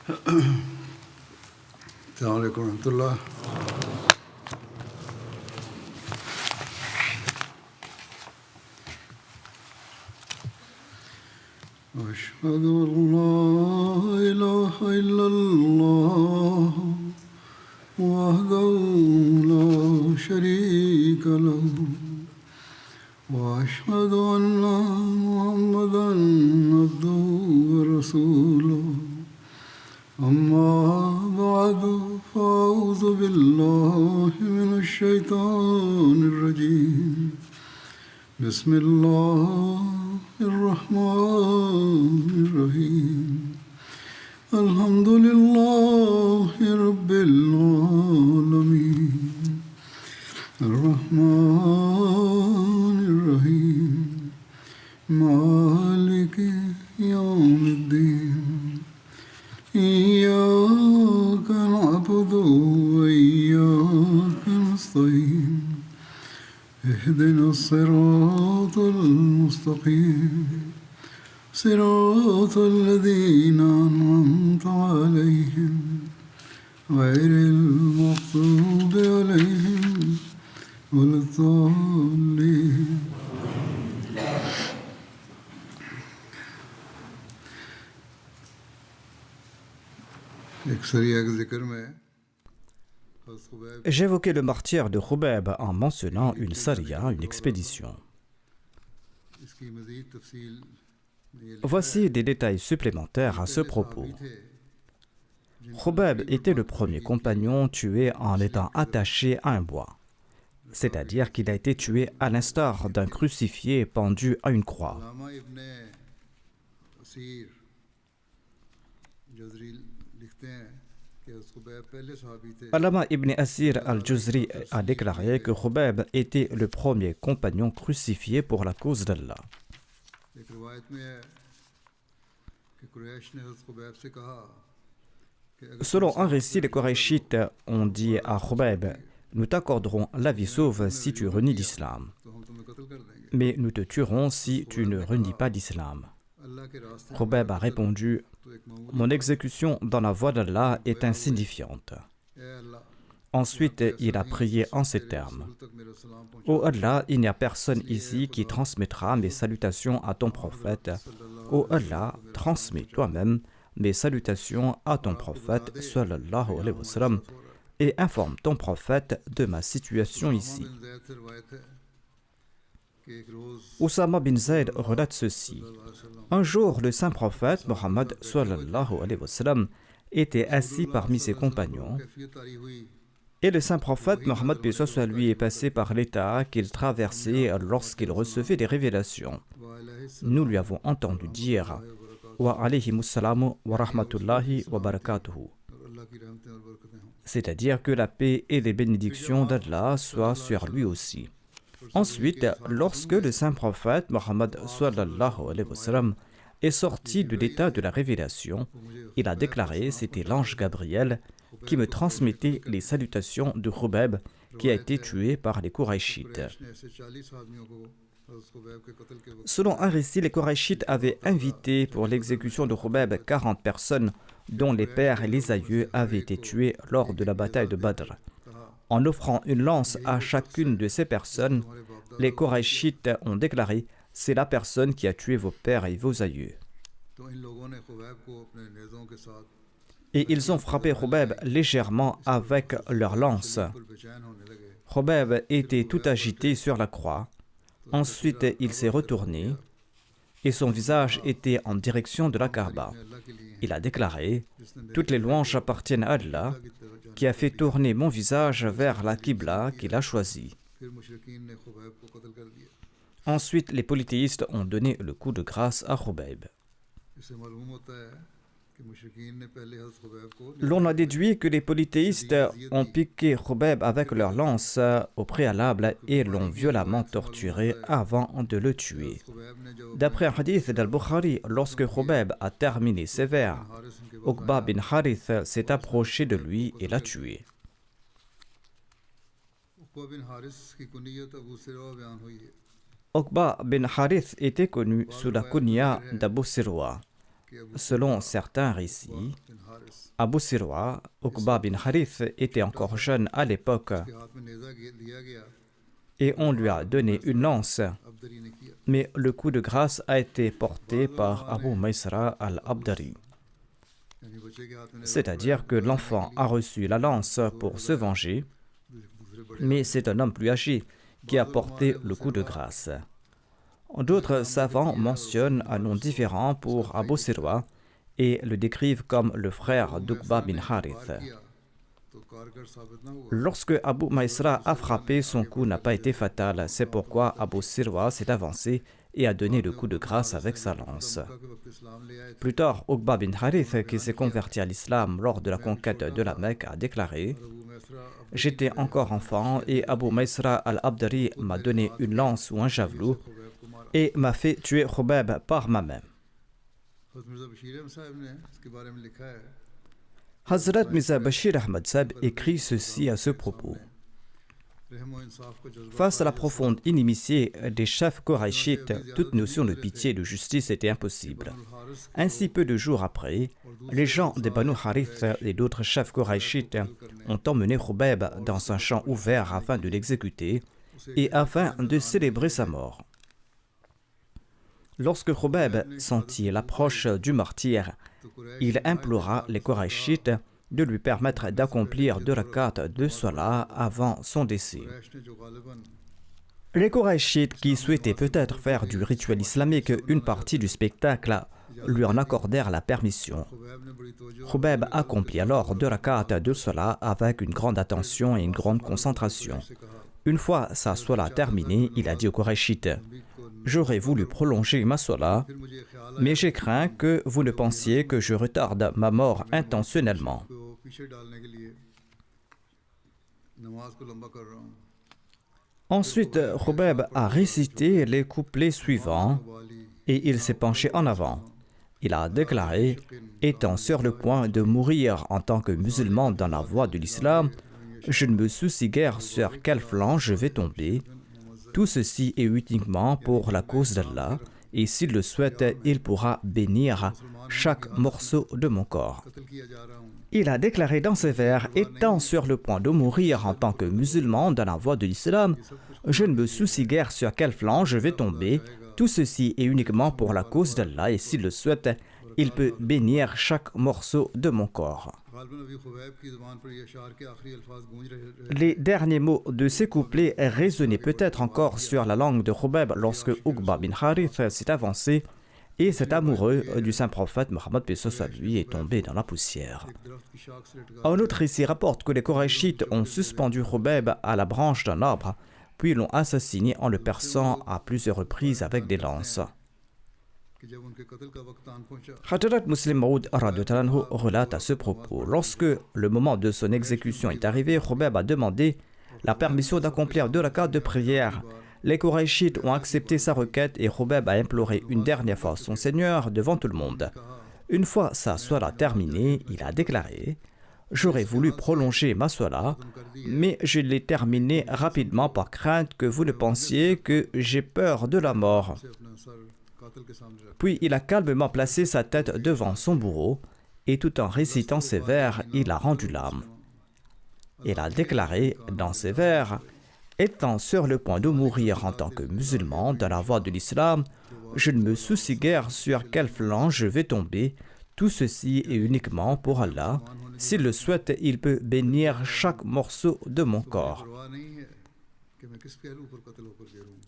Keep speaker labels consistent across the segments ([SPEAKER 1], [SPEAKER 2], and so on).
[SPEAKER 1] السلام عليكم ورحمة الله. أشهد أن لا إله إلا الله وحده لا شريك له وأشهد أن محمدا عبده ورسوله أما بعد فأعوذ بالله من الشيطان الرجيم بسم الله الرحمن الرحيم الحمد لله رب العالمين الرحمن الرحيم مالك يوم الدين إياك نعبد وإياك نستعين اهدنا الصراط المستقيم صراط الذين أنعمت عليهم غير المغضوب عليهم ولا الضالين. एक सरिया के जिक्र में
[SPEAKER 2] J'évoquais le martyr de Khubayb en mentionnant une saria, une expédition.
[SPEAKER 1] इसकी मज़ीद तफसील
[SPEAKER 2] Voici des détails supplémentaires à ce propos. Khubayb était le premier compagnon tué en étant attaché à un bois, c'est-à-dire qu'il a été tué à l'instar d'un crucifié pendu à une croix.
[SPEAKER 1] अल्लामा इब्ने असीर जज़री लिखते हैं कि खुबैब पहले सहाबी थे.
[SPEAKER 2] Allama ibn Asir al-Juzri a déclaré que Khubayb était le premier compagnon crucifié pour la cause d'Allah.
[SPEAKER 1] एक रिवायत में है कि कुरैश ने हज़रत खुबैब से कहा कि अगर
[SPEAKER 2] Selon un récit, les Korachites ont dit à Khubayb, nous t'accorderons la vie sauve si tu renies l'islam,
[SPEAKER 1] तो हम तुम्हें कत्ल कर देंगे.
[SPEAKER 2] mais nous te tuerons si tu ne renies pas l'islam.
[SPEAKER 1] अल्लाह के रास्ते में
[SPEAKER 2] Khubayb a répondu,
[SPEAKER 1] तो एक मामूली
[SPEAKER 2] mon exécution dans la voie d'Allah est insignifiante.
[SPEAKER 1] A Allah
[SPEAKER 2] Ensuite, il a prié en ces termes.
[SPEAKER 1] रसूल तक मेरा सलाम पहुंचा.
[SPEAKER 2] Ô Allah, il n'y a personne ici qui transmettra mes salutations à ton prophète. Ô Allah, transmets toi-même mes salutations à ton prophète sallallahu alayhi wa sallam, et informe ton prophète de ma situation ici.
[SPEAKER 1] बिन ज़ैद से रिवायत है कि एक रोज़
[SPEAKER 2] Oussama bin Zayd relate ceci.
[SPEAKER 1] सल्लल्लाहु अलैहि वसल्लम
[SPEAKER 2] Un jour, le saint prophète Mohammed sallallahu alayhi wa sallam était assis parmi ses compagnons,
[SPEAKER 1] कैफियत तारी हुई
[SPEAKER 2] et le saint prophète Mohammed paix soit sur lui est passé par l'état qu'il traversait lorsqu'il recevait des révélations. Nous lui avons entendu dire wa alayhimussalamu wa rahmatullahi wa barakatuhu,
[SPEAKER 1] अल्लाह की रहमतें और बरकतें हों.
[SPEAKER 2] c'est-à-dire que la paix et les bénédictions d'Allah soient sur lui aussi. Ensuite, lorsque le saint prophète Mohammed sallallahu alayhi wa sallam est sorti de l'état de la révélation, il a déclaré, c'était l'ange Gabriel qui me transmettait les salutations de Khubayb qui a été tué par les Korachites.
[SPEAKER 1] Quraish ने ऐसे 40 आदमियों को हज़रत खुबैब के कत्ल के वक्त
[SPEAKER 2] Selon un récit, les Korachites avaient invité pour l'exécution de Khubayb 40 personnes dont les pères et les aïeux avaient été tués lors de la bataille de Badr. En offrant une lance à chacune de ces personnes, les Korachites ont déclaré « C'est la personne qui a tué vos pères et vos aïeux ».
[SPEAKER 1] तो इन लोगों ने खुबैब को अपने नेज़ों के साथ
[SPEAKER 2] Et ils ont frappé Khubayb légèrement avec leur lance.
[SPEAKER 1] बिल्कुल बेचैन होने लगे.
[SPEAKER 2] Khubayb était tout agité sur la croix. Ensuite, il s'est retourné et son visage était en direction de la Kaaba.
[SPEAKER 1] अल्लाह के लिए
[SPEAKER 2] Il a déclaré « Toutes les louanges appartiennent à Allah, qui a fait tourner mon visage vers la Qibla qu'il a choisie.
[SPEAKER 1] फिर मुशरिकीन ने खुबैब को कत्ल कर दिया. »
[SPEAKER 2] Ensuite, les polythéistes ont donné le coup de grâce à Khubayb.
[SPEAKER 1] इससे मालूम होता है कि मुशरिकीन ने पहले हज़रत खुबैब को
[SPEAKER 2] L'on a déduit que les polythéistes ont piqué Khubayb avec leur lance au préalable et l'ont violemment torturé avant de le tuer.
[SPEAKER 1] Khubaib ने जो
[SPEAKER 2] D'après un hadith d'Al-Bukhari, lorsque Khubayb a terminé ses vers,
[SPEAKER 1] Haris उनके
[SPEAKER 2] Uqba bin Harith s'est approché de lui et l'a tué.
[SPEAKER 1] उक़बा बिन हारिस की कुनियत अबू सिरवा बयान हुई है.
[SPEAKER 2] Uqba bin Harith était connu sous la kunya d'Abu Sirwa. Selon certains récits, Abu Sirwa, Uqba bin Harith, était encore jeune à l'époque et on lui a donné une lance, mais le coup de grâce a été porté par Abu Maysara al-Abdari. C'est-à-dire que l'enfant a reçu la lance pour se venger, mais c'est un homme plus âgé qui a porté le coup de grâce. D'autres savants mentionnent un nom différent pour Abu Sirwa et le décrivent comme le frère d'Uqba bin Harith. Lorsque Abu Maysara a frappé, son coup n'a pas été fatal. C'est pourquoi Abu Sirwa s'est avancé et a donné le coup de grâce avec sa lance. Plus tard, Uqba bin Harith, qui s'est converti à l'islam lors de la conquête de la Mecque, a déclaré « J'étais encore enfant et Abu Maysara al-Abdari m'a donné une lance ou un javelot et m'a fait tuer Khubab par ma main. » Hazrat Mirza Bashir Ahmad Sahib écrit ceci à ce propos. Face à la profonde inimitié des chefs Qurayshites, toute notion de pitié et de justice était impossible. Ainsi, peu de jours après, les gens des Banu Harith et d'autres chefs Qurayshites ont emmené Khubab dans un champ ouvert afin de l'exécuter et afin de célébrer sa mort. Lorsque Khubab sentit l'approche du martyr, il implora les Qurayshites de lui permettre d'accomplir 2 rakats de salat avant son décès. Les Qurayshites, qui souhaitaient peut-être faire du rituel islamique une partie du spectacle, lui en accordèrent la permission. Khubab accomplit alors 2 rakats de salat avec une grande attention et une grande concentration. Une fois sa salat terminée, il a dit aux Qurayshites: « J'aurais voulu prolonger ma salat, mais j'ai craint que vous ne pensiez que je retarde ma mort intentionnellement. » Ensuite, Khubab a récité les couplets suivants et il s'est penché en avant. Il a déclaré: « Étant sur le point de mourir en tant que musulman dans la voie de l'islam, je ne me soucie guère sur quel flanc je vais tomber. Tout ceci est uniquement pour la cause d'Allah, et s'il le souhaite, il pourra bénir chaque morceau de mon corps. » Il a déclaré dans ses vers: « Étant sur le point de mourir en tant que musulman dans la voie de l'islam, je ne me soucie guère sur quel flanc je vais tomber. Tout ceci est uniquement pour la cause d'Allah, et s'il le souhaite, il peut bénir chaque morceau de mon corps. » Les derniers mots de ces couplets résonnaient peut-être encore sur la langue de Khubab lorsque Uqba bin Harith s'est avancé et cet amoureux du saint prophète Mohammed lui est tombé dans la poussière. Un autre récit rapporte que les Qurayshites ont suspendu Khubab à la branche d'un arbre, puis l'ont assassiné en le perçant à plusieurs reprises avec des lances. Hadrat Muslim Maud relate à ce propos: lorsque le moment de son exécution est arrivé, Khubab a demandé la permission d'accomplir 2 rakats de prière. Les Qurayshites ont accepté sa requête et Khubab a imploré une dernière fois son Seigneur devant tout le monde. Une fois sa salat terminée, il a déclaré: « J'aurais voulu prolonger ma salat, mais je l'ai terminée rapidement par crainte que vous ne pensiez que j'ai peur de la mort. » Puis il a calmement placé sa tête devant son bourreau et tout en récitant ses vers, il a rendu l'âme. Il a déclaré dans ses vers: « Étant sur le point de mourir en tant que musulman dans la voie de l'islam, je ne me soucie guère sur quel flanc je vais tomber. Tout ceci est uniquement pour Allah. S'il le souhaite, il peut bénir chaque morceau de mon corps. »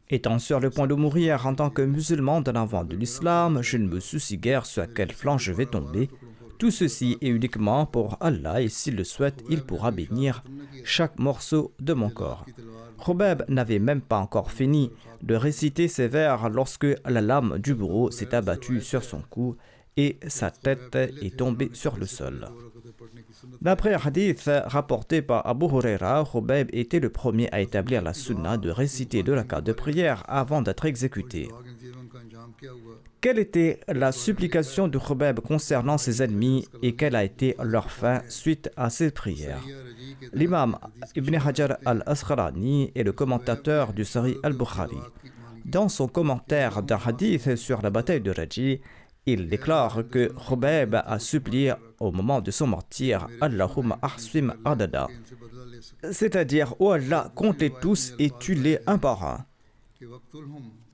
[SPEAKER 2] Étant sur le point de mourir en tant que musulman dans la voie de l'islam, je ne me soucie guère sur quel flanc je vais tomber. Tout ceci est uniquement pour Allah, et s'il le souhaite, il pourra bénir chaque morceau de mon corps. Khubab n'avait même pas encore fini de réciter ses vers lorsque la lame du bourreau s'est abattue sur son cou et sa tête est tombée sur le sol. D'après un hadith rapporté par Abu Huraira, Khubab était le premier à établir la sunna de réciter 2 rakats de prière avant d'être exécuté. Quelle était la supplication de Khubab concernant ses ennemis et quelle a été leur fin suite à ces prières? L'imam Ibn Hajar al-Asqalani est le commentateur du Sahih al-Bukhari. Dans son commentaire d'un hadith sur la bataille de Raji, Il déclare que Khubayb a supplié au moment de son martyre « Allahumma ahsim adada », c'est-à-dire « Oh Allah, compte-les tous et tue-les un par un ».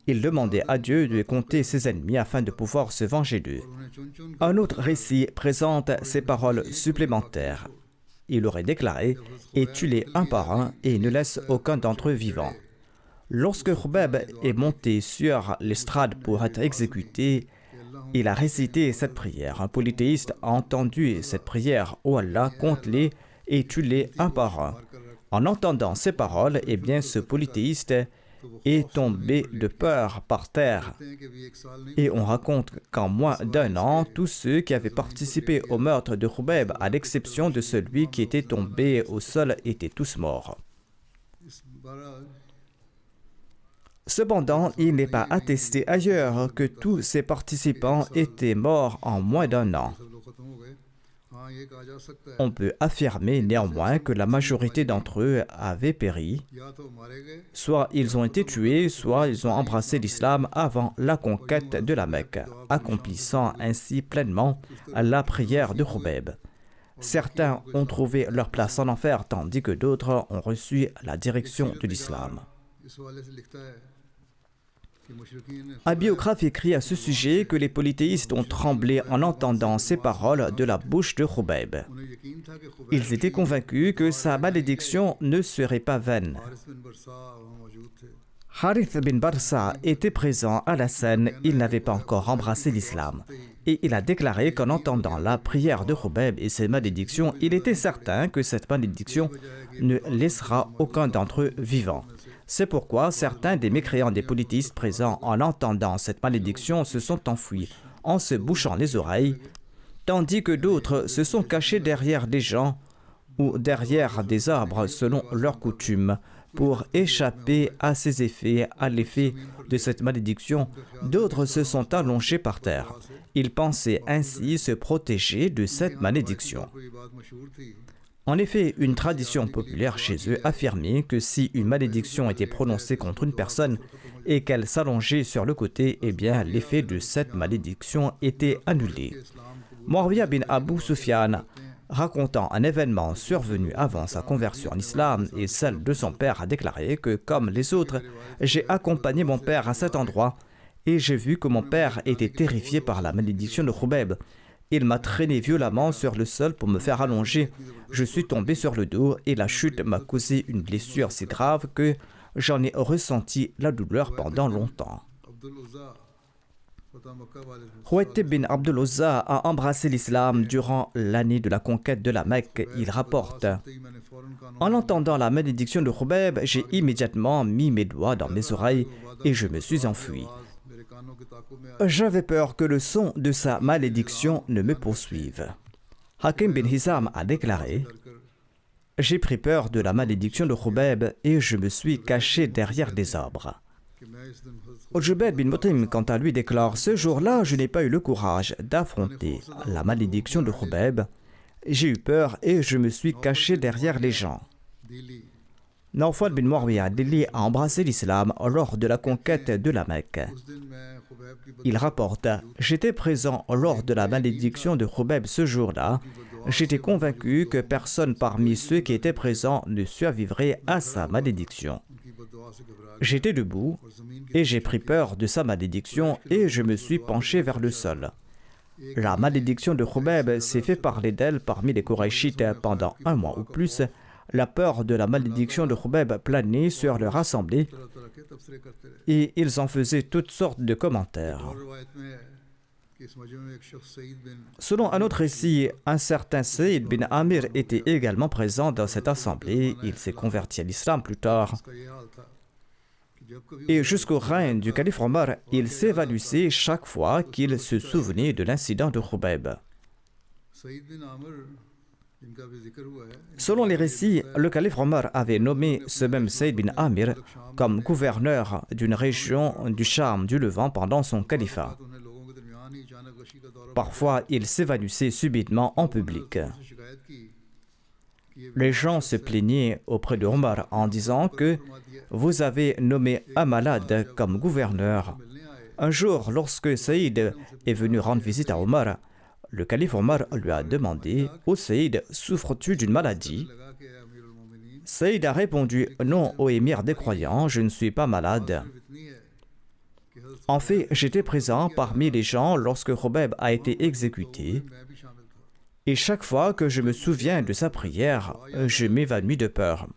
[SPEAKER 2] Il demandait à Dieu de compter ses ennemis afin de pouvoir se venger d'eux. Un autre récit présente ces paroles supplémentaires. Il aurait déclaré « Et tue-les un par un et ne laisse aucun d'entre eux vivant ». Lorsque Khubayb est monté sur l'estrade pour être exécuté, il a récité cette prière. Un polythéiste a entendu cette prière « Oh Allah, compte-les et tue-les un par un ». En entendant ces paroles, eh bien, ce polythéiste est tombé de peur par terre. Et on raconte qu'en moins d'un an, tous ceux qui avaient participé au meurtre de Khubayb, à l'exception de celui qui était tombé au sol, étaient tous morts. Cependant, il n'est pas attesté ailleurs que tous ces participants étaient morts en moins d'un an. On peut affirmer néanmoins que la majorité d'entre eux avaient péri. Soit ils ont été tués, soit ils ont embrassé l'islam avant la conquête de la Mecque, accomplissant ainsi pleinement la prière de Khubayb. Certains ont trouvé leur place en enfer, tandis que d'autres ont reçu la direction de l'islam. Un biographe écrit à ce sujet que les polythéistes ont tremblé en entendant ces paroles de la bouche de Khubayb. Ils étaient convaincus que sa malédiction ne serait pas vaine. Harith bin Barsa était présent à la scène, il n'avait pas encore embrassé l'islam. Et il a déclaré qu'en entendant la prière de Khubayb et ses malédictions, il était certain que cette malédiction ne laissera aucun d'entre eux vivant. C'est pourquoi certains des mécréants des polythéistes présents, en entendant cette malédiction, se sont enfuis en se bouchant les oreilles, tandis que d'autres se sont cachés derrière des gens ou derrière des arbres selon leur coutume, pour échapper à ses effets, à l'effet de cette malédiction. D'autres se sont allongés par terre. Ils pensaient ainsi se protéger de cette malédiction. En effet, une tradition populaire chez eux affirmait que si une malédiction était prononcée contre une personne et qu'elle s'allongeait sur le côté, eh bien l'effet de cette malédiction était annulé. Muawiyah bin Abu Sufyan, racontant un événement survenu avant sa conversion en islam et celle de son père, a déclaré que, comme les autres, j'ai accompagné mon père à cet endroit et j'ai vu que mon père était terrifié par la malédiction de Khubayb. Il m'a traîné violemment sur le sol pour me faire allonger. Je suis tombé sur le dos et la chute m'a causé une blessure si grave que j'en ai ressenti la douleur pendant longtemps. Khuwaylid bin Abdul Uzza a embrassé l'islam durant l'année de la conquête de la Mecque. Il rapporte « En entendant la malédiction de Khubayb, j'ai immédiatement mis mes doigts dans mes oreilles et je me suis enfui. J'avais peur que le son de sa malédiction ne me poursuive. » Hakim bin Hizam a déclaré « J'ai pris peur de la malédiction de Khubayb et je me suis caché derrière des arbres. » Jubayr bin Mut'im, quant à lui, déclare « Ce jour-là, je n'ai pas eu le courage d'affronter la malédiction de Khubayb. J'ai eu peur et je me suis caché derrière les gens. » Nawfal bin Muawiyah ad-Dili a embrassé l'islam lors de la conquête de la Mecque. Il rapporte « J'étais présent lors de la malédiction de Khubayb ce jour-là. J'étais convaincu que personne parmi ceux qui étaient présents ne survivrait à sa malédiction. J'étais debout et j'ai pris peur de sa malédiction et je me suis penché vers le sol. La malédiction de Khubayb s'est fait parler d'elle parmi les Qurayshites pendant un mois ou plus. La peur de la malédiction de Khubayb planait sur leur assemblée et ils en faisaient toutes sortes de commentaires. » Selon un autre récit, un certain Saïd bin Amir était également présent dans cette assemblée. Il s'est converti à l'islam plus tard. Et jusqu'au règne du calife Omar, il s'évanouissait chaque fois qu'il se souvenait de l'incident de Khubayb. Selon les récits, le calife Omar avait nommé ce même Saïd bin Amir comme gouverneur d'une région du Cham du Levant pendant son califat. Parfois, il s'évanouissait subitement en public. Les gens se plaignaient auprès de Omar en disant que « Vous avez nommé un malade comme gouverneur. Un jour, lorsque Saïd est venu rendre visite à Omar, le calife Omar lui a demandé « Ô Saïd, souffres-tu d'une maladie ?» Saïd a répondu « Non, ô émir des croyants, je ne suis pas malade. » En fait, j'étais présent parmi les gens lorsque Khubayb a été exécuté, et chaque fois que je me souviens de sa prière, je m'évanouis de peur.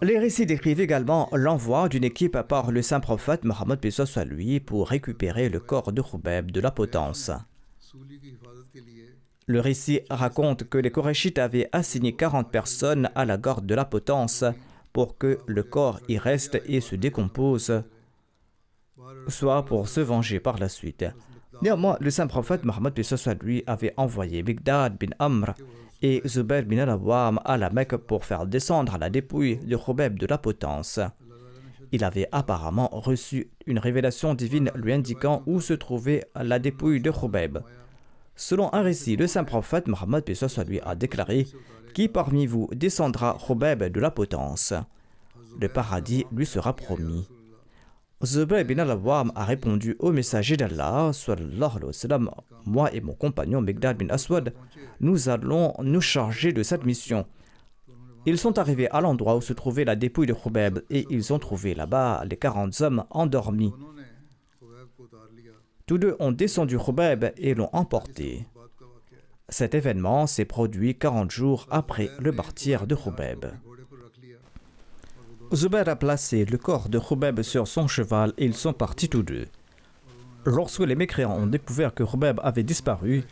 [SPEAKER 2] Les récits décrivent également l'envoi d'une équipe par le saint prophète Mohammed paix soit lui pour récupérer le corps de Khubayb de la potence. Le récit raconte que les Korachites avaient assigné 40 personnes à la garde de la potence pour que le corps y reste et se décompose, soit pour se venger par la suite. Néanmoins, le saint prophète Mohammed paix soit lui avait envoyé Miqdad bin Amr et Zubair bin al-Awwam à la Mecque pour faire descendre la dépouille de Khubayb de la potence. Il avait apparemment reçu une révélation divine lui indiquant où se trouvait la dépouille de Khubayb. Selon un récit, le saint prophète Mohammed paix soit lui a déclaré « Qui parmi vous descendra Khubayb de la potence? Le paradis lui sera promis. » Zubayr bin al-Awwam a répondu au messager d'Allah, sallallahu alayhi wa sallam, « Moi et mon compagnon Miqdad bin Aswad, nous allons nous charger de cette mission. » Ils sont arrivés à l'endroit où se trouvait la dépouille de Khubayb et ils ont trouvé là-bas les 40 hommes endormis. Tous deux ont descendu Khubayb et l'ont emporté. Cet événement s'est produit 40 jours après le martyre de Khubayb. Zubair a placé le corps de Khubayb sur son cheval et ils sont partis tous deux. Lorsque les mécréants ont découvert que Khubayb avait disparu,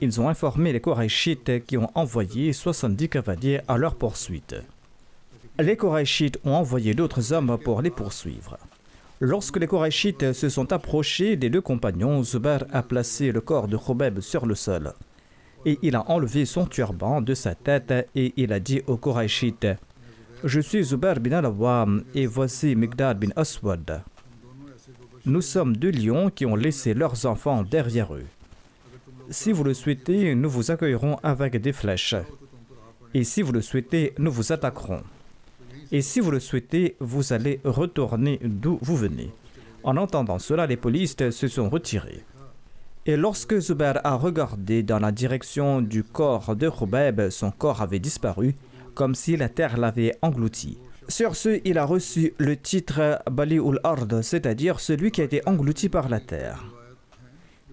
[SPEAKER 2] ils ont informé les Korachites qui ont envoyé 70 cavaliers à leur poursuite. Les Korachites ont envoyé d'autres hommes pour les poursuivre. Lorsque les Korachites se sont approchés des deux compagnons, Zubair a placé le corps de Khubayb sur le sol. Et il a enlevé son turban de sa tête et il a dit aux Korachites « Je suis Zubair bin al-Awwam et voici Miqdad bin Aswad. Nous sommes deux lions qui ont laissé leurs enfants derrière eux. Si vous le souhaitez, nous vous accueillerons avec des flèches. Et si vous le souhaitez, nous vous attaquerons. Et si vous le souhaitez, vous allez retourner d'où vous venez. » En entendant cela, les polistes se sont retirés. Et lorsque Zubair a regardé dans la direction du corps de Khubayb, son corps avait disparu, comme si la terre l'avait englouti. Sur ce, il a reçu le titre Bali'ul Ard, c'est-à-dire celui qui a été englouti par la terre.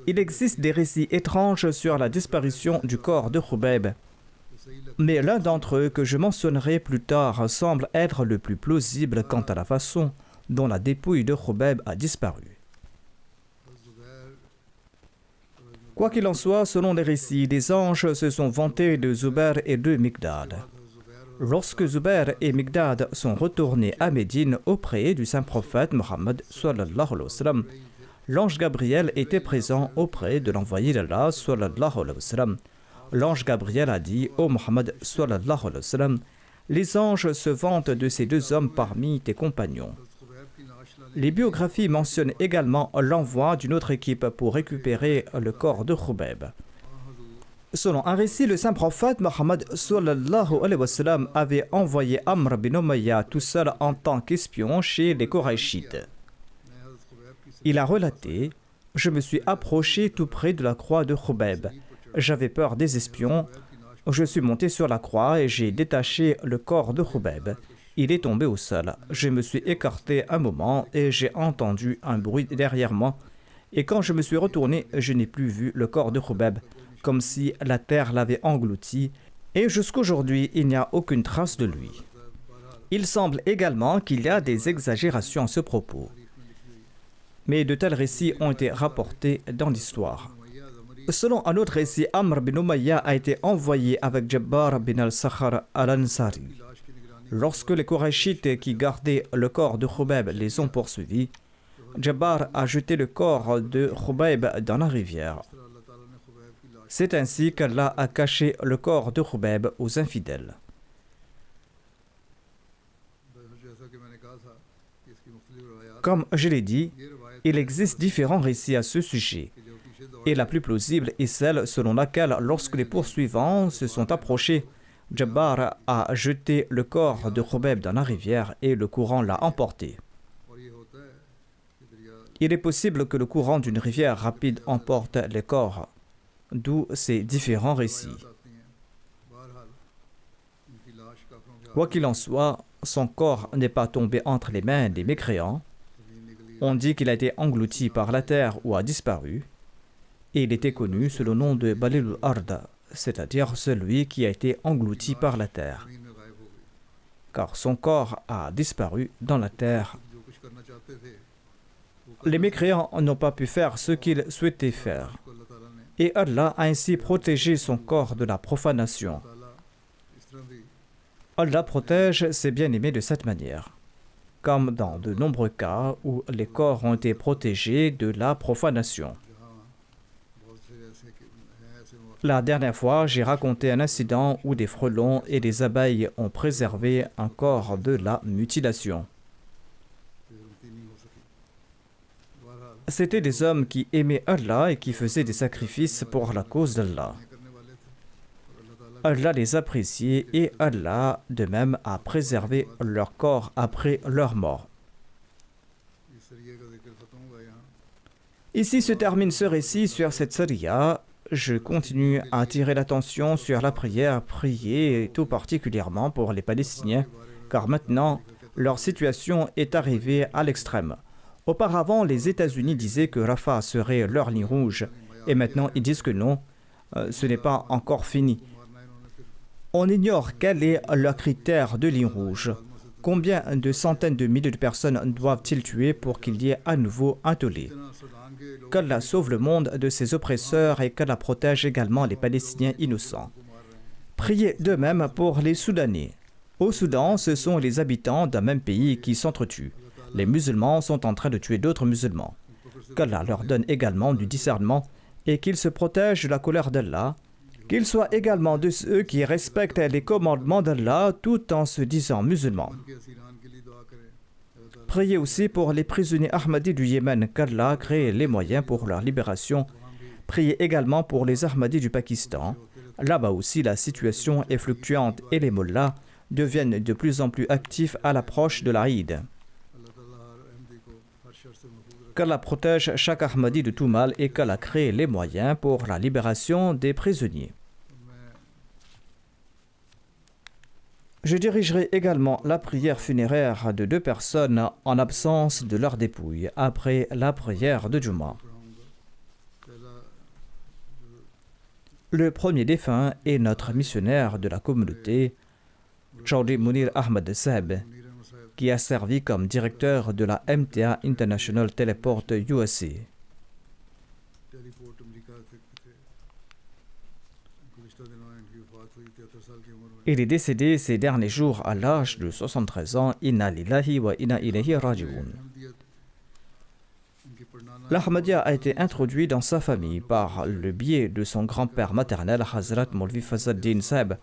[SPEAKER 2] Il existe des récits étranges sur la disparition du corps de Khubayb, mais l'un d'entre eux que je mentionnerai plus tard semble être le plus plausible quant à la façon dont la dépouille de Khubayb a disparu. Quoi qu'il en soit, selon les récits, des anges se sont vantés de Zubair et de Miqdad. Lorsque Zubair et Miqdad sont retournés à Médine auprès du saint prophète Mohammed sallallahu alayhi wa sallam, l'ange Gabriel était présent auprès de l'envoyé d'Allah sallallahu alayhi wa sallam. L'ange Gabriel a dit « Ô Mohammed sallallahu alayhi wa sallam, les anges se vantent de ces deux hommes parmi tes compagnons. » Les biographies mentionnent également l'envoi d'une autre équipe pour récupérer le corps de Khubayb. Selon un récit, le saint prophète Mohammed sallallahu alayhi wa sallam avait envoyé Amr bin Umayya tout seul en tant qu'espion chez les Korachites. Il a relaté « Je me suis approché tout près de la croix de Khubayb. J'avais peur des espions. Je suis monté sur la croix et j'ai détaché le corps de Khubayb. Il est tombé au sol. Je me suis écarté un moment et j'ai entendu un bruit derrière moi. Et quand je me suis retourné, je n'ai plus vu le corps de Khubayb, comme si la terre l'avait englouti. Et jusqu'aujourd'hui, il n'y a aucune trace de lui. » Il semble également qu'il y a des exagérations à ce propos. Mais de tels récits ont été rapportés dans l'histoire. Selon un autre récit, Amr bin Umayya a été envoyé avec Jabbar bin al-Sakhar al-Ansari. Lorsque les Korachites qui gardaient le corps de Khubayb les ont poursuivis, Jabbar a jeté le corps de Khubayb dans la rivière. C'est ainsi qu'Allah a caché le corps de Khubayb aux infidèles. Comme je l'ai dit, il existe différents récits à ce sujet. Et la plus plausible est celle selon laquelle, lorsque les poursuivants se sont approchés, Jabbar a jeté le corps de Khubayb dans la rivière et le courant l'a emporté. Il est possible que le courant d'une rivière rapide emporte les corps, d'où ces différents récits. Quoi qu'il en soit, son corps n'est pas tombé entre les mains des mécréants. On dit qu'il a été englouti par la terre ou a disparu, et il était connu sous le nom de Balil al-Ard, c'est-à-dire celui qui a été englouti par la terre, car son corps a disparu dans la terre. Les mécréants n'ont pas pu faire ce qu'ils souhaitaient faire, et Allah a ainsi protégé son corps de la profanation. Allah protège ses bien-aimés de cette manière, comme dans de nombreux cas où les corps ont été protégés de la profanation. La dernière fois, j'ai raconté un incident où des frelons et des abeilles ont préservé un corps de la mutilation. C'étaient des hommes qui aimaient Allah et qui faisaient des sacrifices pour la cause d'Allah. Allah les appréciait et Allah, de même, a préservé leur corps après leur mort. Ici se termine ce récit sur cette sariya. Je continue à attirer l'attention sur la prière, prier tout particulièrement pour les Palestiniens, car maintenant, leur situation est arrivée à l'extrême. Auparavant, les États-Unis disaient que Rafah serait leur ligne rouge, et maintenant ils disent que non, ce n'est pas encore fini. On ignore quel est leur critère de ligne rouge. Combien de centaines de milliers de personnes doivent-ils tuer pour qu'il y ait à nouveau un tollé? Qu'Allah sauve le monde de ses oppresseurs et qu'Allah protège également les Palestiniens innocents. Priez de même pour les Soudanais. Au Soudan, ce sont les habitants d'un même pays qui s'entretuent. Les musulmans sont en train de tuer d'autres musulmans. Qu'Allah leur donne également du discernement et qu'ils se protègent de la colère d'Allah, qu'ils soient également de ceux qui respectent les commandements d'Allah tout en se disant musulmans. Priez aussi pour les prisonniers Ahmadis du Yémen, qu'Allah crée les moyens pour leur libération. Priez également pour les Ahmadis du Pakistan. Là-bas aussi, la situation est fluctuante et les mollahs deviennent de plus en plus actifs à l'approche de l'Aïd. Qu'Allah protège chaque Ahmadi de tout mal et qu'Allah crée les moyens pour la libération des prisonniers. Je dirigerai également la prière funéraire de 2 personnes en absence de leur dépouille après la prière de Juma. Le premier défunt est notre missionnaire de la communauté, Chaudhry Munir Ahmad Saheb, qui a servi comme directeur de la MTA International Teleport USA. Il est décédé ces derniers jours à l'âge de 73 ans. Inna lillahi wa inna ilayhi raji'un. L'Ahmadiyya a été introduit dans sa famille par le biais de son grand-père maternel, Hazrat Maulvi Fazl-Din Saheb,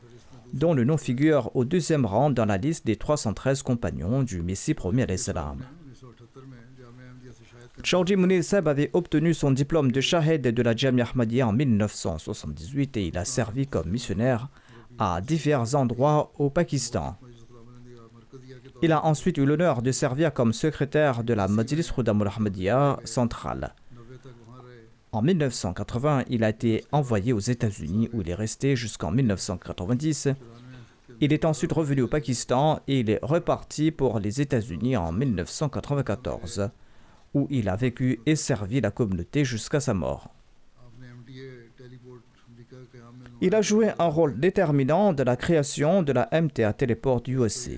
[SPEAKER 2] dont le nom figure au 2e rang dans la liste des 313 compagnons du Messie promis à l'Islam. Chaudhry Munir Saheb avait obtenu son diplôme de Shahid de la Jamia Ahmadiyya en 1978 et il a servi comme missionnaire à divers endroits au Pakistan. Il a ensuite eu l'honneur de servir comme secrétaire de la Majlis Khudamul Ahmadiyya centrale. En 1980, il a été envoyé aux États-Unis où il est resté jusqu'en 1990. Il est ensuite revenu au Pakistan et il est reparti pour les États-Unis en 1994, où il a vécu et servi la communauté jusqu'à sa mort. Il a joué un rôle déterminant dans la création de la MTA Teleport USA.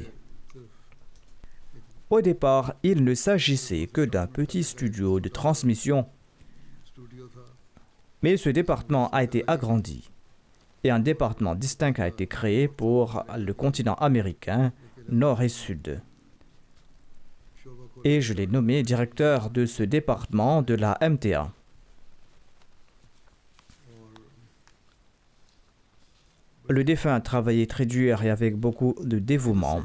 [SPEAKER 2] Au départ, il ne s'agissait que d'un petit studio de transmission, mais ce département a été agrandi et un département distinct a été créé pour le continent américain, nord et sud. Et je l'ai nommé directeur de ce département de la MTA. Le défunt travaillait très dur et avec beaucoup de dévouement.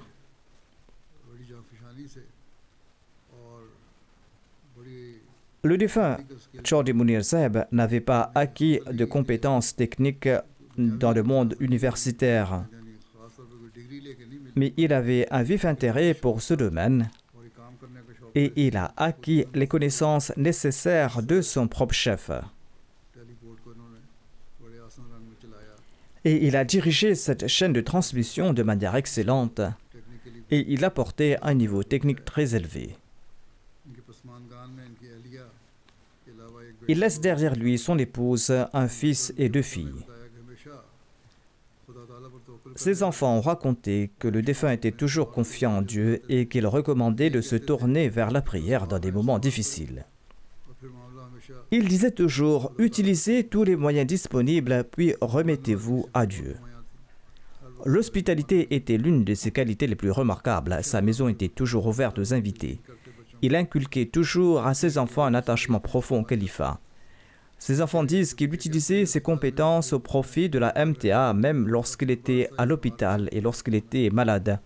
[SPEAKER 2] Le défunt Chaudhry Munir Saheb n'avait pas acquis de compétences techniques dans le monde universitaire. mais il avait un vif intérêt pour ce domaine et il a acquis les connaissances nécessaires de son propre chef. Et il a dirigé cette chaîne de transmission de manière excellente et il a porté un niveau technique très élevé. Il laisse derrière lui son épouse, un fils et 2 filles. Ses enfants ont raconté que le défunt était toujours confiant en Dieu et qu'il recommandait de se tourner vers la prière dans des moments difficiles. Il disait toujours « Utilisez tous les moyens disponibles, puis remettez-vous à Dieu ». L'hospitalité était l'une de ses qualités les plus remarquables. Sa maison était toujours ouverte aux invités. Il inculquait toujours à ses enfants un attachement profond au califat. Ses enfants disent qu'il utilisait ses compétences au profit de la MTA, même lorsqu'il était à l'hôpital et lorsqu'il était malade.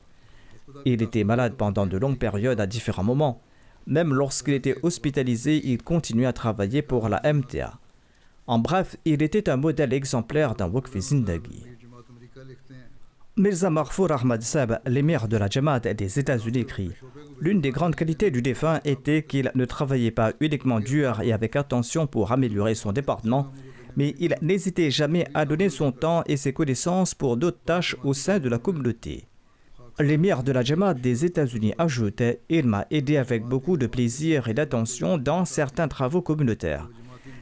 [SPEAKER 2] Il était malade pendant de longues périodes à différents moments. Même lorsqu'il était hospitalisé, il continuait à travailler pour la MTA. En bref, il était un modèle exemplaire d'un Waqf Zindagi. Mirza Marfour Ahmad Saheb, l'émir de la Jamaat des États-Unis, écrit « L'une des grandes qualités du défunt était qu'il ne travaillait pas uniquement dur et avec attention pour améliorer son département, mais il n'hésitait jamais à donner son temps et ses connaissances pour d'autres tâches au sein de la communauté. » L'émir de la Jamaat des États-Unis ajoute « Il m'a aidé avec beaucoup de plaisir et d'attention dans certains travaux communautaires.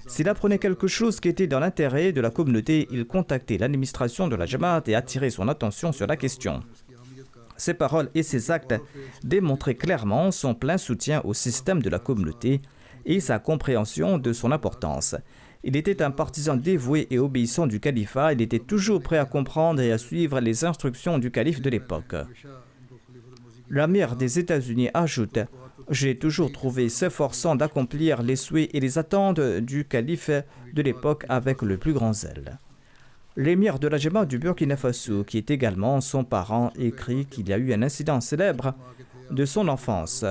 [SPEAKER 2] S'il apprenait quelque chose qui était dans l'intérêt de la communauté, il contactait l'administration de la Jamaat et attirait son attention sur la question. » Ses paroles et ses actes démontraient clairement son plein soutien au système de la communauté et sa compréhension de son importance. Il était un partisan dévoué et obéissant du califat. Il était toujours prêt à comprendre et à suivre les instructions du calife de l'époque. L'amir des États-Unis ajoute « J'ai toujours trouvé s'efforçant d'accomplir les souhaits et les attentes du calife de l'époque avec le plus grand zèle. » L'émir de la Jamaat du Burkina Faso, qui est également son parent, écrit qu'il y a eu un incident célèbre de son enfance.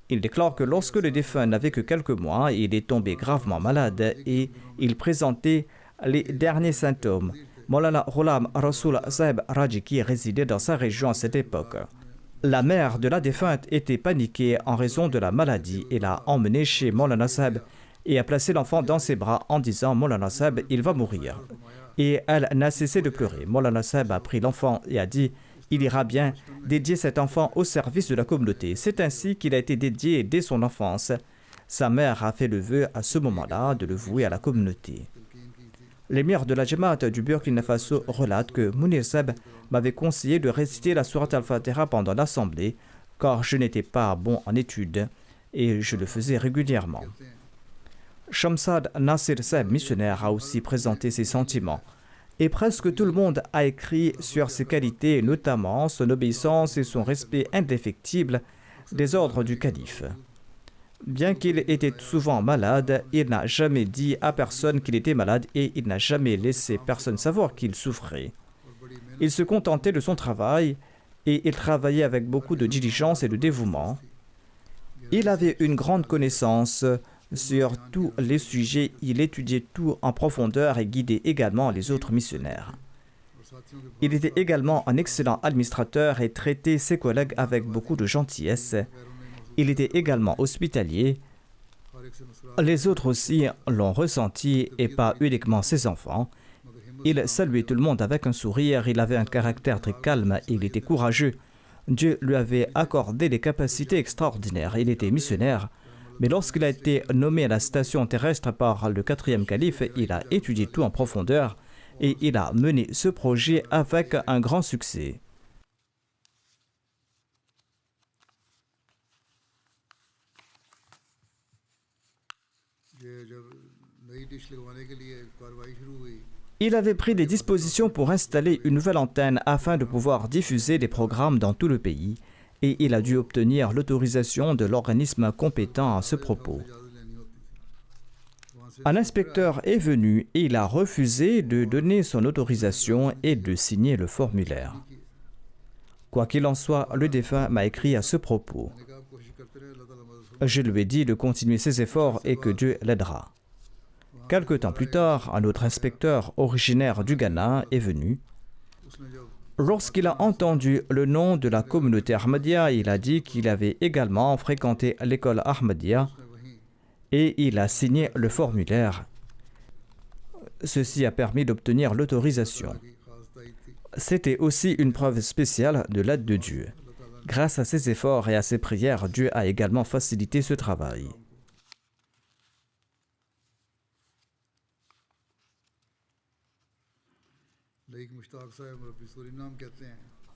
[SPEAKER 2] Il déclare que lorsque le défunt n'avait que quelques mois, il est tombé gravement malade et il présentait les derniers symptômes. Maulana Ghulam Rasoul Saheb Raji, qui résidait dans sa région à cette époque. La mère de la défunte était paniquée en raison de la maladie et l'a emmené chez Maulana Saheb et a placé l'enfant dans ses bras en disant « Maulana Saheb, il va mourir ». Et elle n'a cessé de pleurer. Maulana Saheb a pris l'enfant et a dit « Il ira bien dédier cet enfant au service de la communauté. » C'est ainsi qu'il a été dédié dès son enfance. Sa mère a fait le vœu à ce moment-là de le vouer à la communauté. L'émir de la Jamaat du Burkina Faso relate que Mounir Saheb m'avait conseillé de réciter la sourate al-Fatiha pendant l'assemblée, car je n'étais pas bon en études et je le faisais régulièrement. Shamsad Nasir Saheb, missionnaire, a aussi présenté ses sentiments. Et presque tout le monde a écrit sur ses qualités, notamment son obéissance et son respect indéfectible des ordres du calife. Bien qu'il était souvent malade, il n'a jamais dit à personne qu'il était malade et il n'a jamais laissé personne savoir qu'il souffrait. Il se contentait de son travail et il travaillait avec beaucoup de diligence et de dévouement. Il avait une grande connaissance sur tous les sujets, il étudiait tout en profondeur et guidait également les autres missionnaires. Il était également un excellent administrateur et traitait ses collègues avec beaucoup de gentillesse. Il était également hospitalier. Les autres aussi l'ont ressenti et pas uniquement ses enfants. Il saluait tout le monde avec un sourire, il avait un caractère très calme et il était courageux. Dieu lui avait accordé des capacités extraordinaires. Il était missionnaire. Mais lorsqu'il a été nommé à la station terrestre par le 4e calife, il a étudié tout en profondeur et il a mené ce projet avec un grand succès. Il avait pris des dispositions pour installer une nouvelle antenne afin de pouvoir diffuser des programmes dans tout le pays. Et il a dû obtenir l'autorisation de l'organisme compétent à ce propos. Un inspecteur est venu et il a refusé de donner son autorisation et de signer le formulaire. Quoi qu'il en soit, le défunt m'a écrit à ce propos. Je lui ai dit de continuer ses efforts et que Dieu l'aidera. Quelque temps plus tard, un autre inspecteur originaire du Ghana est venu. Lorsqu'il a entendu le nom de la communauté Ahmadiyya, il a dit qu'il avait également fréquenté l'école Ahmadiyya et il a signé le formulaire. Ceci a permis d'obtenir l'autorisation. C'était aussi une preuve spéciale de l'aide de Dieu. Grâce à ses efforts et à ses prières, Dieu a également facilité ce travail.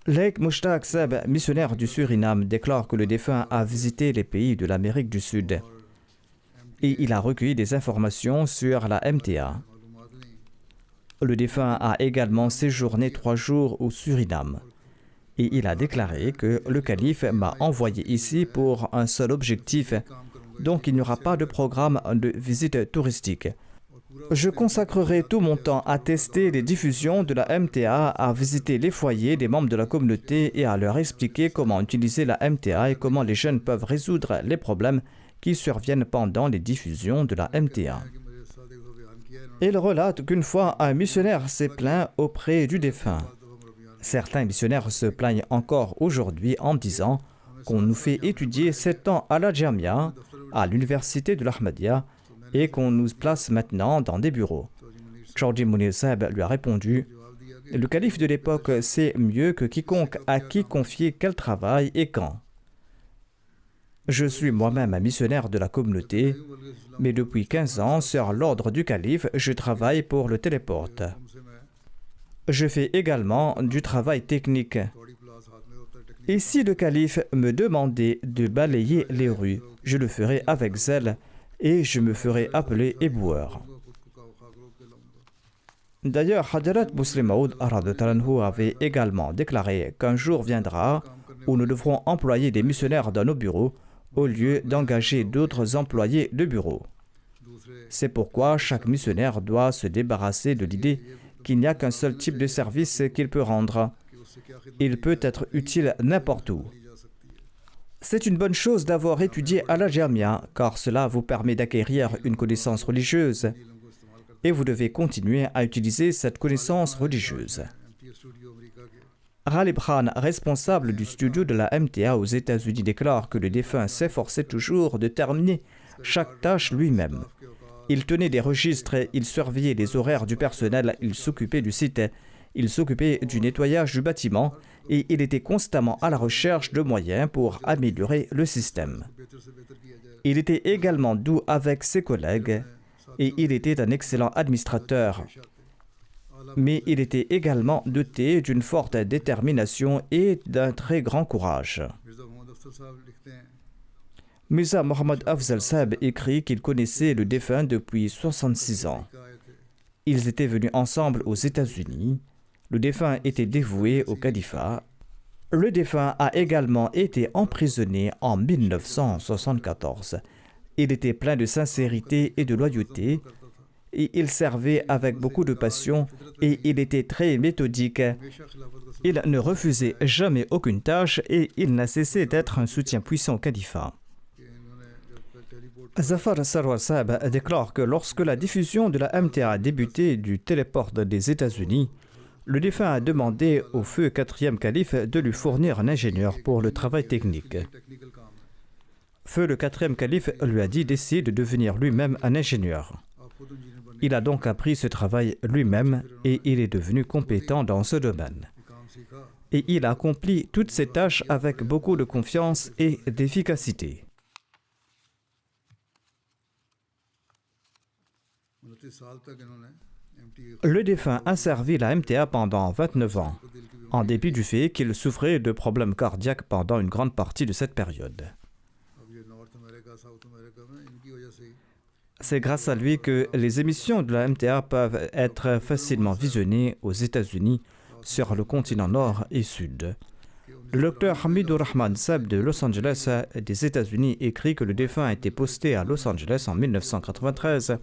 [SPEAKER 2] Laik Mushtaq Seb, missionnaire du Suriname, déclare que le défunt a visité les pays de l'Amérique du Sud et il a recueilli des informations sur la MTA. Le défunt a également séjourné 3 jours au Suriname et il a déclaré que le calife m'a envoyé ici pour un seul objectif, donc il n'y aura pas de programme de visite touristique. Je consacrerai tout mon temps à tester les diffusions de la MTA, à visiter les foyers des membres de la communauté et à leur expliquer comment utiliser la MTA et comment les jeunes peuvent résoudre les problèmes qui surviennent pendant les diffusions de la MTA. Il relate qu'une fois, un missionnaire s'est plaint auprès du défunt. Certains missionnaires se plaignent encore aujourd'hui en disant qu'on nous fait étudier 7 ans à la Jamia, à l'université de l'Ahmadiyya, et qu'on nous place maintenant dans des bureaux. Chaudhry Munir Sahib lui a répondu « Le calife de l'époque sait mieux que quiconque à qui confier quel travail et quand. Je suis moi-même un missionnaire de la communauté, mais depuis 15 ans, sur l'ordre du calife, je travaille pour le téléporte. Je fais également du travail technique. Et si le calife me demandait de balayer les rues, je le ferai avec zèle et je me ferai appeler éboueur. » D'ailleurs, Hadrat Muslim Maud avait également déclaré qu'un jour viendra où nous devrons employer des missionnaires dans nos bureaux au lieu d'engager d'autres employés de bureau. C'est pourquoi chaque missionnaire doit se débarrasser de l'idée qu'il n'y a qu'un seul type de service qu'il peut rendre. Il peut être utile n'importe où. C'est une bonne chose d'avoir étudié à la Jamia, car cela vous permet d'acquérir une connaissance religieuse. Et vous devez continuer à utiliser cette connaissance religieuse. Ghalib Khan, responsable du studio de la MTA aux États-Unis, déclare que le défunt s'efforçait toujours de terminer chaque tâche lui-même. Il tenait des registres, il surveillait les horaires du personnel, il s'occupait du site, il s'occupait du nettoyage du bâtiment et il était constamment à la recherche de moyens pour améliorer le système. Il était également doux avec ses collègues et il était un excellent administrateur. Mais il était également doté d'une forte détermination et d'un très grand courage. Mirza Mohammad Afzal Sahib écrit qu'il connaissait le défunt depuis 66 ans. Ils étaient venus ensemble aux États-Unis. Le défunt était dévoué au califat. Le défunt a également été emprisonné en 1974. Il était plein de sincérité et de loyauté. Et il servait avec beaucoup de passion et il était très méthodique. Il ne refusait jamais aucune tâche et il n'a cessé d'être un soutien puissant au califat. Zafar Sarwar Sahib déclare que lorsque la diffusion de la MTA a débuté du téléport des États-Unis, le défunt a demandé au feu 4e calife de lui fournir un ingénieur pour le travail technique. Feu le 4e calife lui a dit d'essayer de devenir lui-même un ingénieur. Il a donc appris ce travail lui-même et il est devenu compétent dans ce domaine. Et il a accompli toutes ses tâches avec beaucoup de confiance et d'efficacité. Le défunt a servi la MTA pendant 29 ans, en dépit du fait qu'il souffrait de problèmes cardiaques pendant une grande partie de cette période. C'est grâce à lui que les émissions de la MTA peuvent être facilement visionnées aux États-Unis, sur le continent nord et sud. Le docteur Hamidur Rahman Sahib de Los Angeles des États-Unis écrit que le défunt a été posté à Los Angeles en 1993.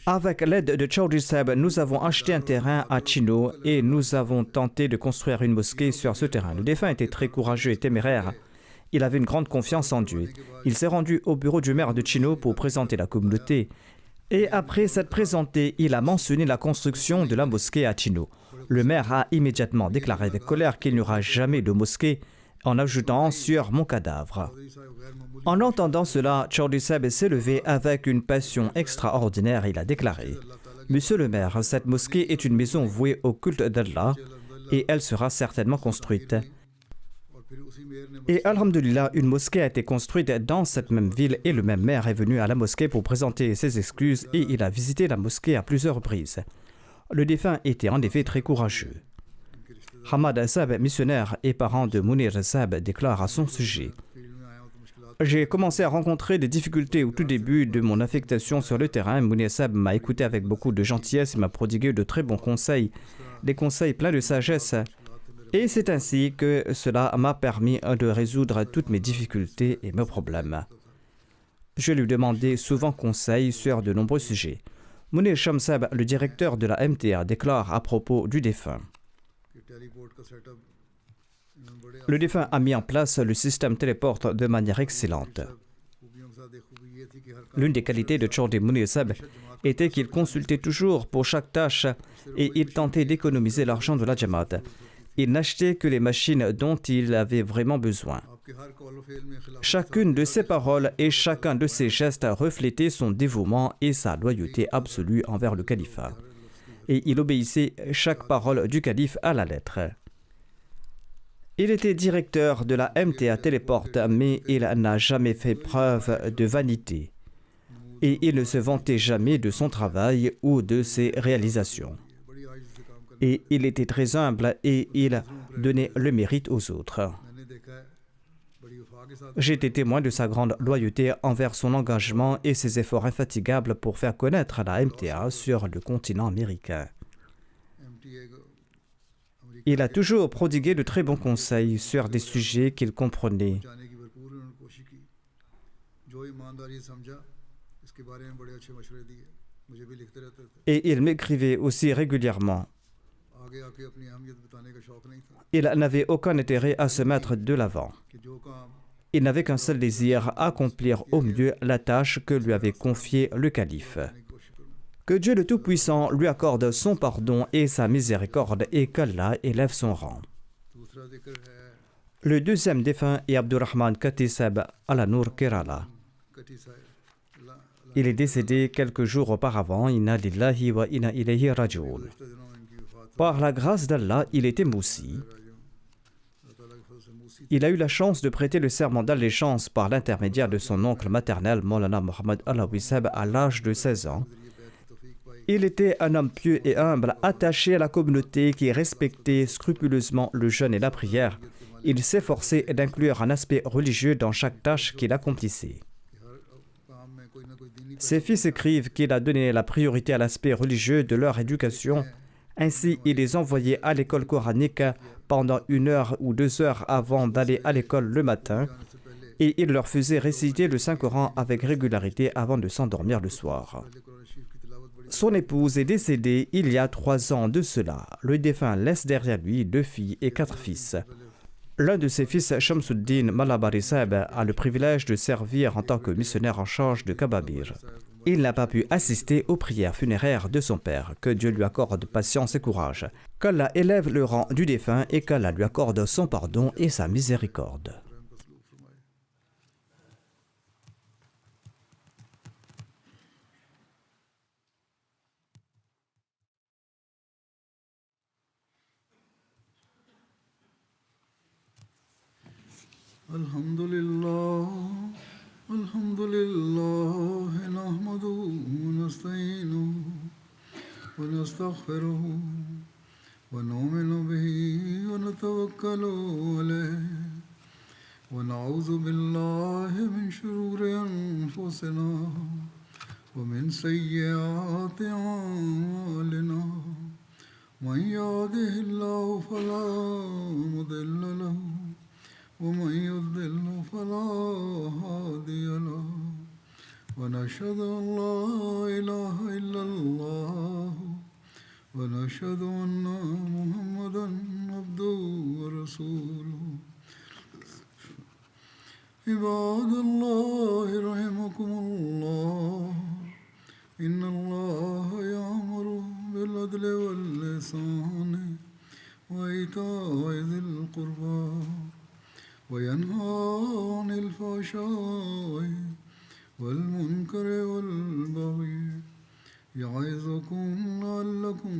[SPEAKER 2] Avec l'aide de Chaudhry Sahib, nous avons acheté un terrain à Chino et nous avons tenté de construire une mosquée sur ce terrain. Le défunt était très courageux et téméraire. Il avait une grande confiance en Dieu. Il s'est rendu au bureau du maire de Chino pour présenter la communauté. Et après s'être présenté, il a mentionné la construction de la mosquée à Chino. Le maire a immédiatement déclaré avec colère qu'il n'y aura jamais de mosquée, en ajoutant sur mon cadavre. En entendant cela, Chaudhry Sahib s'est levé avec une passion extraordinaire. Il a déclaré: Monsieur le maire, cette mosquée est une maison vouée au culte d'Allah et elle sera certainement construite. Et alhamdulillah, une mosquée a été construite dans cette même ville et le même maire est venu à la mosquée pour présenter ses excuses et il a visité la mosquée à plusieurs reprises. Le défunt était en effet très courageux. Hamad Sahib, missionnaire et parent de Munir Sahib, déclare à son sujet: J'ai commencé à rencontrer des difficultés au tout début de mon affectation sur le terrain. Munir Sahib m'a écouté avec beaucoup de gentillesse et m'a prodigué de très bons conseils, des conseils pleins de sagesse. Et c'est ainsi que cela m'a permis de résoudre toutes mes difficultés et mes problèmes. Je lui demandais souvent conseil sur de nombreux sujets. Munir Shamsab, le directeur de la MTA, déclare à propos du défunt: Le défunt a mis en place le système téléporte de manière excellente. L'une des qualités de Chaudhry Munir Sahib était qu'il consultait toujours pour chaque tâche et il tentait d'économiser l'argent de la Jamaat. Il n'achetait que les machines dont il avait vraiment besoin. Chacune de ses paroles et chacun de ses gestes reflétaient son dévouement et sa loyauté absolue envers le califat. Et il obéissait chaque parole du calife à la lettre. Il était directeur de la MTA Téléporte, mais il n'a jamais fait preuve de vanité. Et il ne se vantait jamais de son travail ou de ses réalisations. Et il était très humble et il donnait le mérite aux autres. J'ai été témoin de sa grande loyauté envers son engagement et ses efforts infatigables pour faire connaître la MTA sur le continent américain. Il a toujours prodigué de très bons conseils sur des sujets qu'il comprenait. Et il m'écrivait aussi régulièrement. Il n'avait aucun intérêt à se mettre de l'avant. Il n'avait qu'un seul désir: accomplir au mieux la tâche que lui avait confiée le calife. Que Dieu le Tout-Puissant lui accorde son pardon et sa miséricorde et qu'Allah élève son rang. Le deuxième défunt est Abdurrahman Kati Sahib Alanur Kerala. Il est décédé quelques jours auparavant. Inna lillahi wa inna ilayhi raji'un. Par la grâce d'Allah, il était moussi. Il a eu la chance de prêter le serment d'allégeance par l'intermédiaire de son oncle maternel, Maulana Muhammad Alawi Sahib, à l'âge de 16 ans. Il était un homme pieux et humble, attaché à la communauté qui respectait scrupuleusement le jeûne et la prière. Il s'efforçait d'inclure un aspect religieux dans chaque tâche qu'il accomplissait. Ses fils écrivent qu'il a donné la priorité à l'aspect religieux de leur éducation. Ainsi, il les envoyait à l'école coranique pendant 1 heure ou 2 heures avant d'aller à l'école le matin et il leur faisait réciter le Saint-Coran avec régularité avant de s'endormir le soir. Son épouse est décédée il y a 3 ans de cela. Le défunt laisse derrière lui 2 filles et 4 fils. L'un de ses fils, Shamsuddin Malabari Sahib, a le privilège de servir en tant que missionnaire en charge de Kababir. Il n'a pas pu assister aux prières funéraires de son père. Que Dieu lui accorde patience et courage. Qu'Allah élève le rang du défunt et qu'Allah lui accorde son pardon et sa miséricorde.
[SPEAKER 1] Alhamdulillah, nahmaduhu wa nasta'inuhu wa nastaghfiruhu wa nu'minu bihi wa natawakkalu alayhi wa na'udhu billahi min shururi anfusina wa min sayyiati a'malina. Man yahdihillahu fala mudilla lahu ومن يضلل فلا هادي له ونشهد أن لا إله إلا الله ونشهد أن محمدا عبده ورسوله. عباد الله رحمكم الله إن الله يأمر بالعدل والإحسان وإيتاء ذي القربى وينهى عن الفحشاء والمنكر والبغي يعظكم لعلكم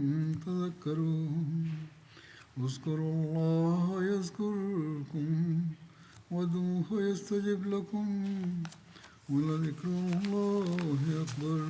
[SPEAKER 1] تذكرون اذكروا الله يذكركم وادعوه يستجب لكم ولذكر الله أكبر